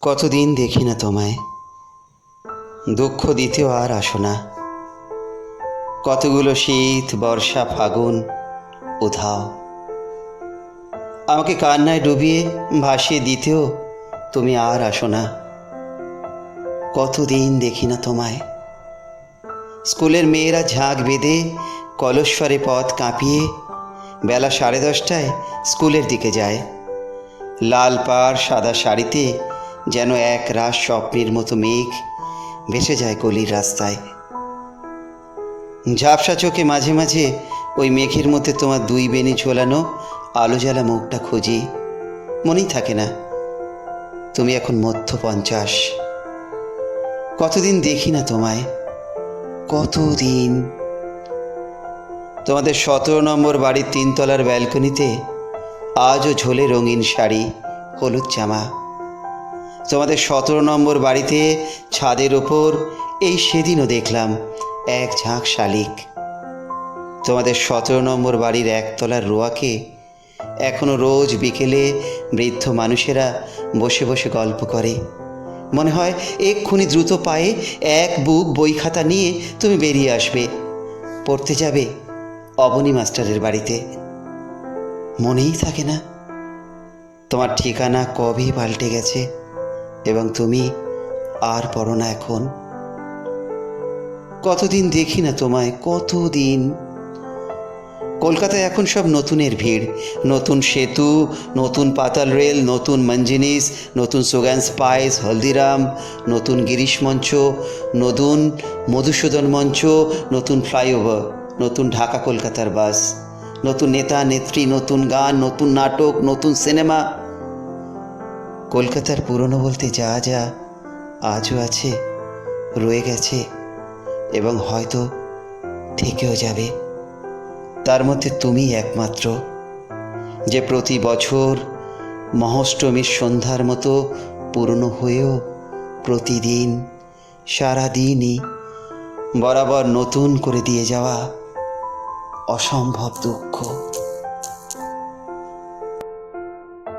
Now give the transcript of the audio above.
কতদিন দেখি না তোমায়, দুঃখ দিতেও আর আসো না। কতগুলো শীত, বর্ষা, ফাগুন উধাও, আমাকে কান্নায় ডুবিয়ে ভাসিয়ে দিতেও তুমি আর আসো না। কতদিন দেখি না তোমায়। স্কুলের মেয়েরা ঝাঁক বেঁধে কলস্বরে পথ কাঁপিয়ে বেলা 10:30টায় স্কুলের দিকে যায়। লাল পাড় সাদা শাড়িতে যেন এক রাস স্বপ্নের মতো মেঘ ভেসে যায় গলির রাস্তায়। ঝাপসা চোখে মাঝে মাঝে ওই মেঘের মধ্যে তোমার দুই বেনি ঝোলানো আলো জ্বালা মুখটা খুঁজি, মনেই থাকে না তুমি এখন মধ্য 50। কতদিন দেখি না তোমায়, কতদিন। তোমাদের 17 নম্বর বাড়ির 3তলার ব্যালকনিতে আজও ঝোলে রঙিন শাড়ি, হলুদ জামা। তোমাদের 17 নম্বর বাড়িতে ছাদের ওপর এই সেদিনও দেখলাম এক ঝাঁক শালিক। তোমাদের 17 নম্বর বাড়ির একতলার রোয়াকে এখনো রোজ বিকেলে বৃদ্ধ মানুষেরা বসে বসে গল্প করে। মনে হয় এক্ষুনি দ্রুত পায়ে এক বুক বই খাতা নিয়ে তুমি বেরিয়ে আসবে, পড়তে যাবে অবনী মাস্টারের বাড়িতে। মনেই থাকে না তোমার ঠিকানা কবেই পাল্টে গেছে এবং তুমি আর পড়ো না এখন। কতদিন দেখি না তোমায়, কতদিন। কলকাতায় এখন সব নতুনের ভিড়, নতুন সেতু, নতুন পাতাল রেল, নতুন মঞ্জিনিস, নতুন সুগান স্পাইস, হলদিরাম, নতুন গিরিশ মঞ্চ, নতুন মধুসূদন মঞ্চ, নতুন ফ্লাইওভার, নতুন ঢাকা কলকাতার বাস, নতুন নেতা নেত্রী, নতুন গান, নতুন নাটক, নতুন সিনেমা। কলকাতার পুরনো বলতে যা যা আজও আছে, রয়ে গেছে এবং হয়তো থেকেও যাবে, তার মধ্যে তুমি একমাত্র, যে প্রতি বছর মহাষ্টমীর সন্ধ্যার মতো পুরনো হয়েও প্রতিদিন সারাদিনই বরাবর নতুন করে দিয়ে যাওয়া অসম্ভব দুঃখ।